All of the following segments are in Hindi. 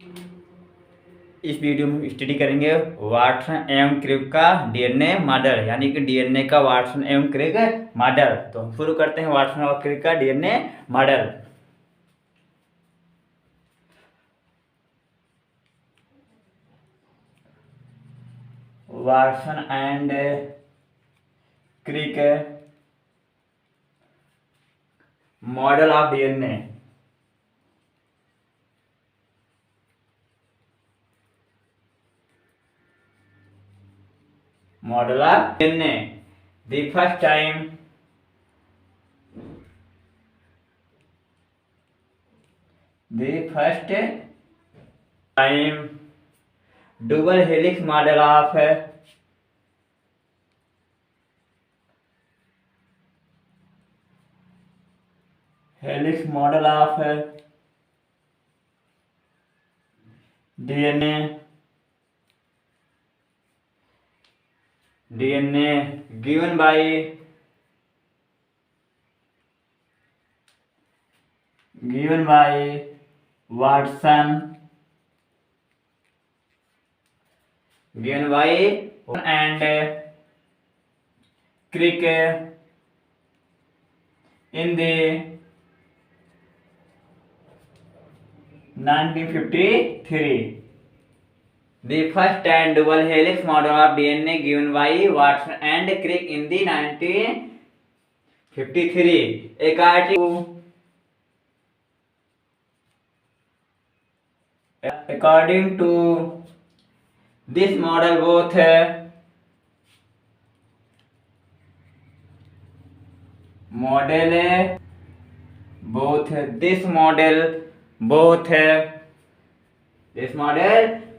इस वीडियो में स्टडी करेंगे वाटसन एवं क्रिक का डीएनए मॉडल, यानी कि डीएनए का वाटसन एवं क्रिक मॉडल। तो शुरू करते हैं वाटसन और क्रिक का DNA model. Watson and Crick model of DNA. Model of DNA. The first time double helix model of DNA given by Watson and Crick in the 1953. The first and double helix model of DNA given by Watson and Crick in the 1953. According to this model,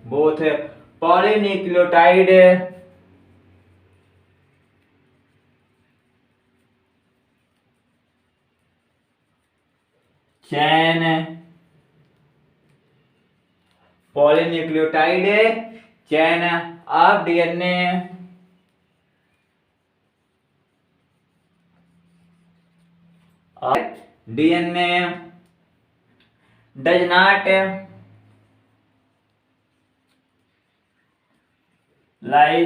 both polynucleotide chain of DNA does not lie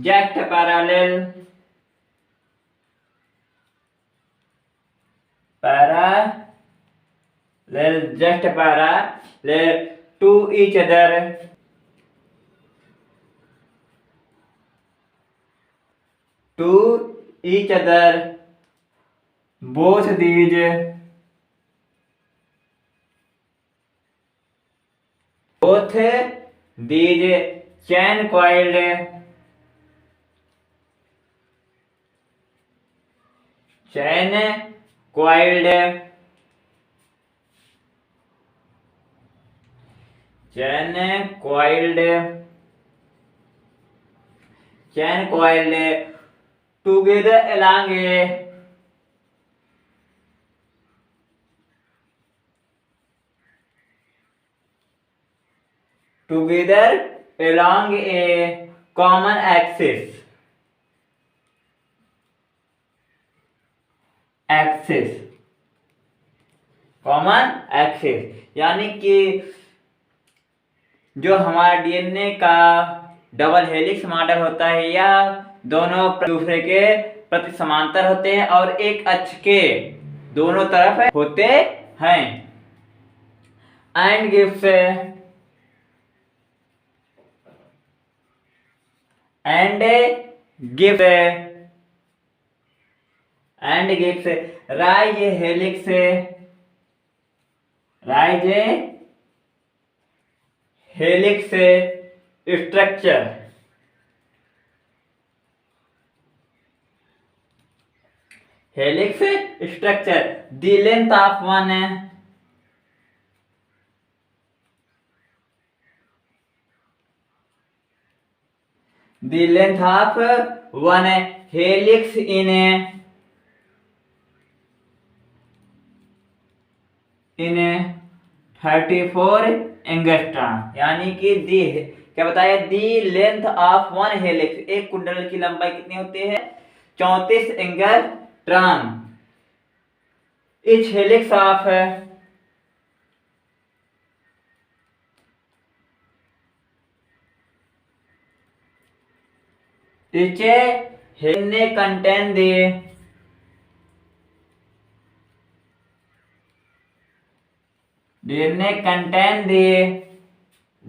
just parallel to each other. Both these chain coiled together along a common axis यानी कि जो हमारा डीएनए का डबल हेलिक्स मॉडल होता है, यह दोनों दूसरे के प्रति समांतर होते हैं और एक अक्ष के दोनों तरफ होते हैं। And gives rise helix structure. The length of one helix in 34 angstrom, यानी कि क्या बताया, the length of one helix, एक कुंडल की लंबाई कितनी होती है, 34 angstrom. Etch helix of Each DNA contain the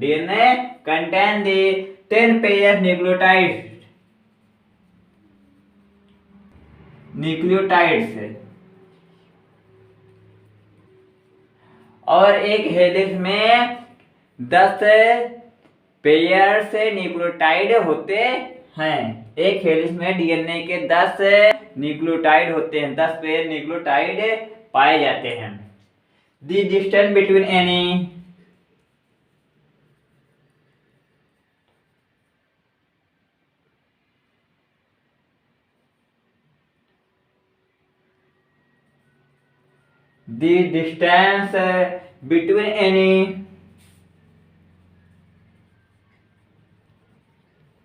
DNA contain the 10 pairs nucleotides और एक हेलिक्स में 10 पेयर से न्यूक्लियोटाइड होते हैं। एक हेलिक्स में डीएनए के 10 न्यूक्लियोटाइड होते हैं, 10 पेयर न्यूक्लियोटाइड पाए जाते हैं। The distance between any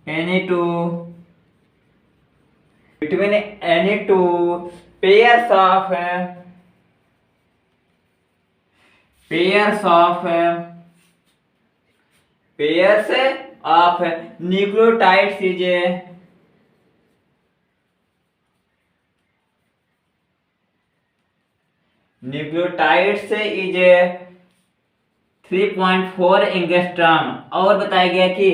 any two pairs of nucleotides is nucleotides is 3.4 angstrom. और बताया गया कि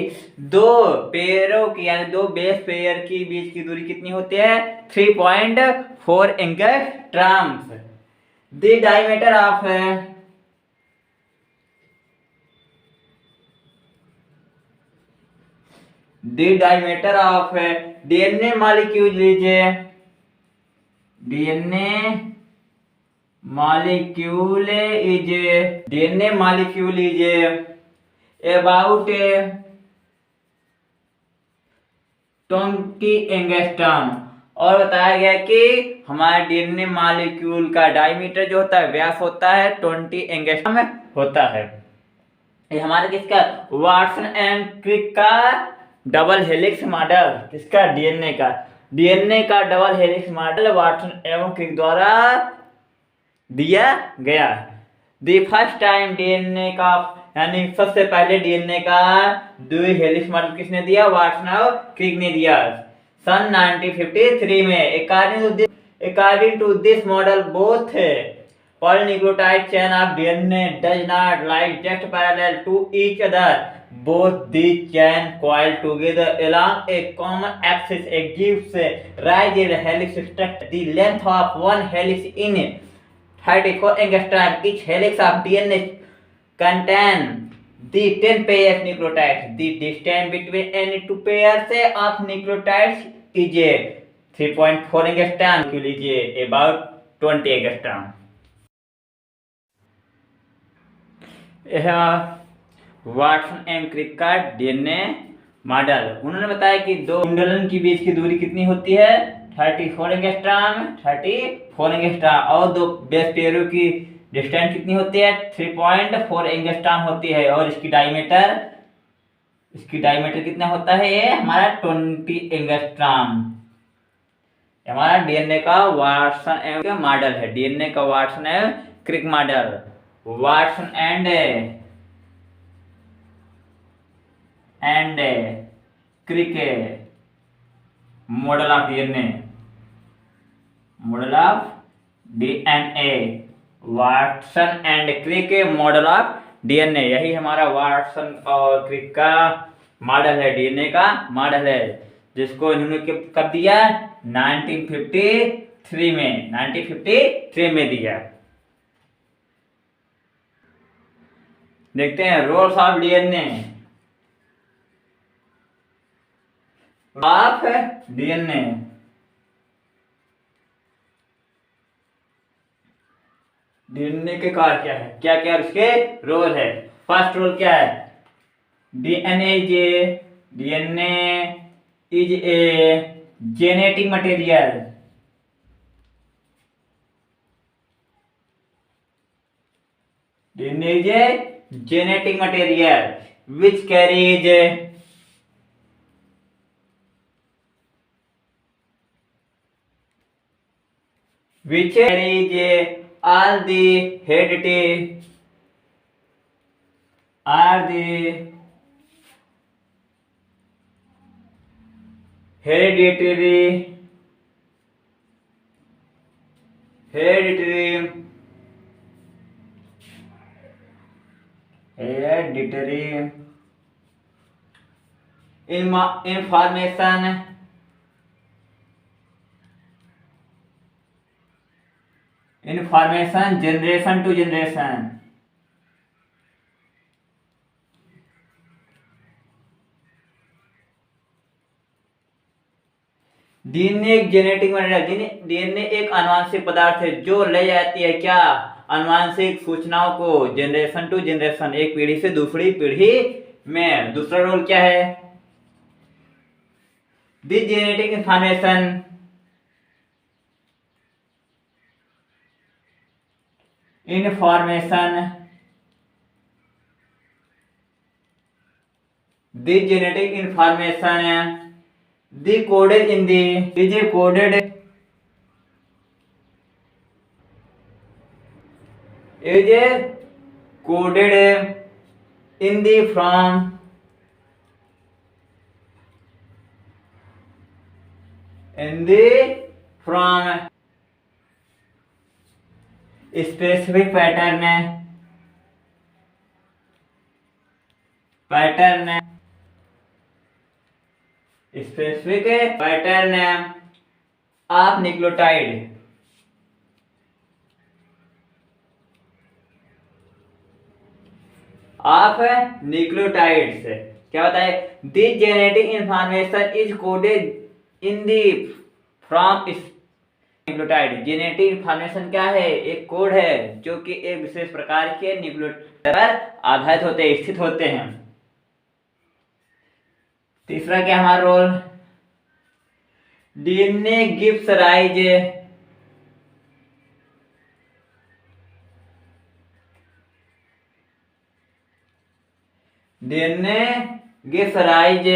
दो पेयरों की यानी दो बेस पेयर की बीच की दूरी कितनी होती है? 3.4 angstroms. The diameter of DNA molecule लीजिए, DNA molecule is about 20 angstrom. और बताया गया कि हमारे डीएनए मॉलिक्यूल का डायमीटर जो होता है, व्यास होता है 20 एंगस्ट्रॉम होता है। ये हमारे किसका? वाटसन एंड क्रिक का डबल हेलिक्स मॉडल, किसका? डीएनए का डबल हेलिक्स मॉडल वाटसन एवं क्रिक द्वारा दिया गया। द फर्स्ट टाइम डीएनए का यानी सबसे पहले डीएनए का द्वि हेलिक्स मॉडल किसने दिया? वाटसन और क्रिक ने दिया सन 1953 में। According to this model both polynucleotide chain of DNA does not lie just parallel to each other. Both these chain coil together along a common axis. It gives rise to helix structure. The length of one helix in 34 angstrom. Each helix of DNA contain the 10 pairs nucleotides. The distance between any two pairs of nucleotides is 3.4 angstrom. लीजिए about 20 angstrom। यह वाटसन एंड क्रिक का डीएनए मॉडल। उन्होंने बताया कि दो कुंडलन की बीच की दूरी कितनी होती है? 34 एंगस्ट्रॉम और दो बेस पेयरों की डिस्टेंस कितनी होती है? 3.4 एंगस्ट्रॉम होती है। और इसकी डायमीटर कितना होता है? ये हमारा 20 एंगस्ट्रॉम। हमारा डीएनए का वाटसन एंड मॉडल है, डीएनए का Watson and Crick model. Watson and Crick model of DNA, Watson and Crick model of DNA. यही हमारा वाटसन और क्रिक का मॉडल है, डीएनए का मॉडल है, जिसको इन्होंने कब दिया? 1953 में दिया। देखते हैं रोल्स ऑफ डीएनए। डीएनए के कार्य क्या है, क्या क्या उसके रोल है? फर्स्ट रोल क्या है? DNA is a genetic material. DNA is a genetic material which carries all the hereditary hereditary, hereditary, hereditary information, information generation to generation. DNA एक जेनेटिक मटेरियल, डीएनए एक आनुवंशिक पदार्थ है जो ले जाती है क्या, आनुवंशिक सूचनाओं को जनरेशन टू जनरेशन, एक पीढ़ी से दूसरी पीढ़ी में। दूसरा रोल क्या है, this genetic information this genetic information decoded in the is coded in the from specific pattern of nucleotide, of nucleotides. क्या बताए, this genetic information is coded in the from nucleotide. Genetic information क्या है, एक कोड है जो कि एक विशेष प्रकार के न्यूक्लियोटाइड पर आधारित होते हैं, स्थित होते हैं। तीसरा क्या हमारा रोल, DNA gives rise, DNA gives rise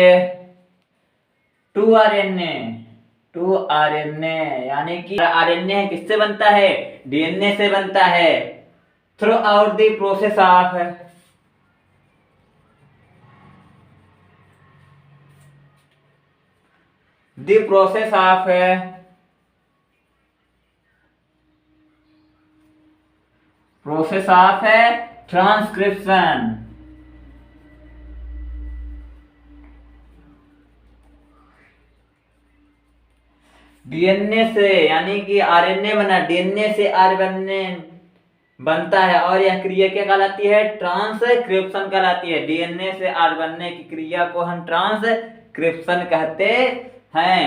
to RNA, to RNA, यानी कि आरएनए किससे बनता है, डीएनए से बनता है। Through out the process of the process of transcription, DNA से, यानी कि आरएनए बना, डीएनए से आरएनए बनता है और यह क्रिया क्या कहलाती है, ट्रांसक्रिप्शन कहलाती है। डीएनए से आरएनए की क्रिया को हम ट्रांसक्रिप्शन कहते हैं।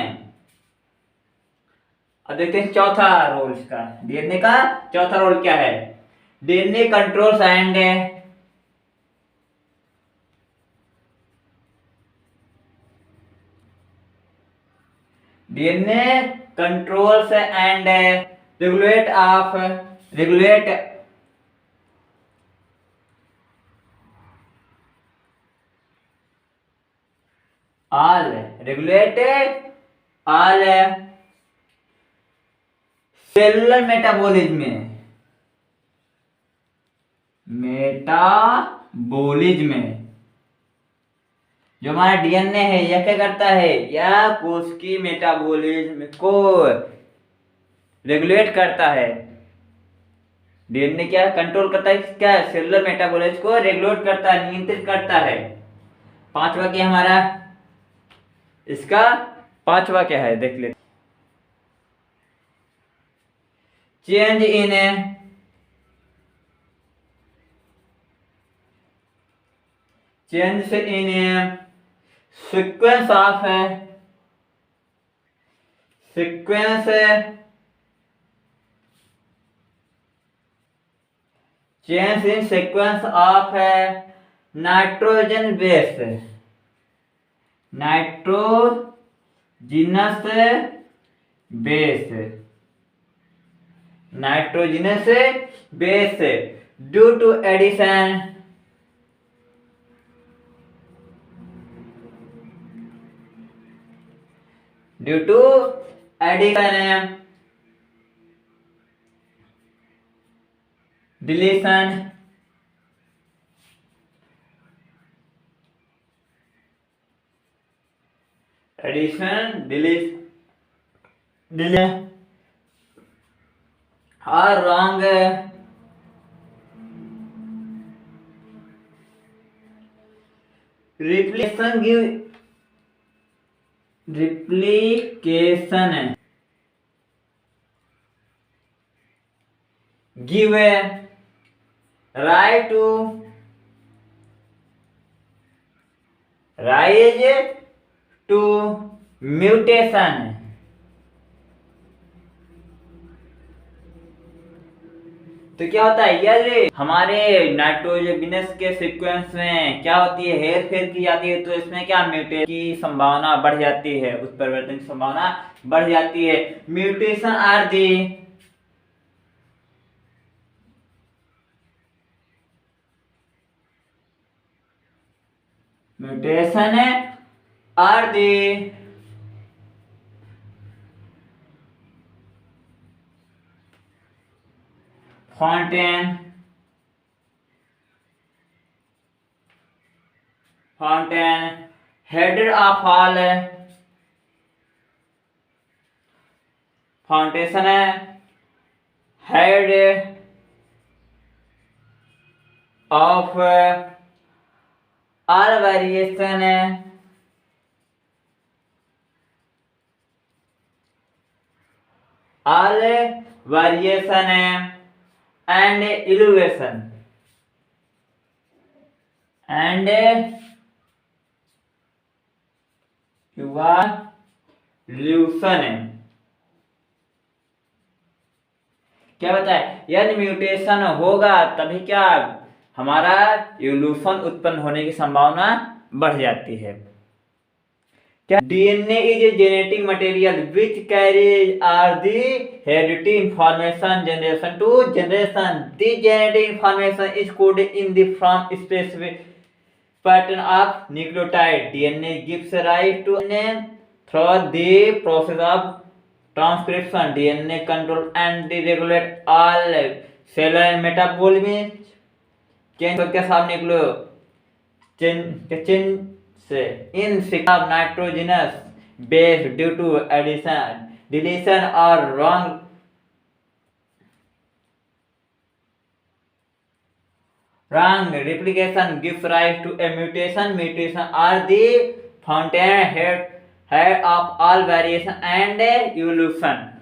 अब देखते हैं चौथा रोल इसका, डीएनए का चौथा रोल क्या है, DNA controls and regulate all cellular metabolism. जो हमारा डीएनए है यह क्या करता है, यह कोश की मेटाबॉलिज्म को रेगुलेट करता है। डीएनए क्या कंट्रोल करता है, क्या सेलुलर मेटाबॉलिज्म को रेगुलेट करता है, नियंत्रित करता है। पांचवा क्या हमारा, इसका पांचवा क्या है देख लेते, change in sequence of nitrogen base, nitrogenous base due to addition deletion addition, deletion are wrong. Replication give a rise to mutation. तो क्या होता है यार, हमारे नाइट्रोजनस के सीक्वेंस में क्या होती है, हेर फेर की जाती है, तो इसमें क्या म्यूटेशन की संभावना बढ़ जाती है, उत्परिवर्तन की संभावना बढ़ जाती है। Mutation are the fountain header of all foundation head of all variation and elevation and evolution। क्या बताए, यदि म्यूटेशन होगा तभी क्या हमारा इवोल्यूशन उत्पन्न होने की संभावना बढ़ जाती है। क्या DNA is a genetic material which carries are the heredity information generation to generation. The genetic information is coded in the from specific pattern of nucleotide. DNA gives rise to through the process of transcription. DNA control and regulate all cellular metabolism change के साथ nucleo change in sequence of nitrogenous base due to addition, deletion or wrong replication gives rise to a mutation. Mutation are the fountain head of all variation and evolution.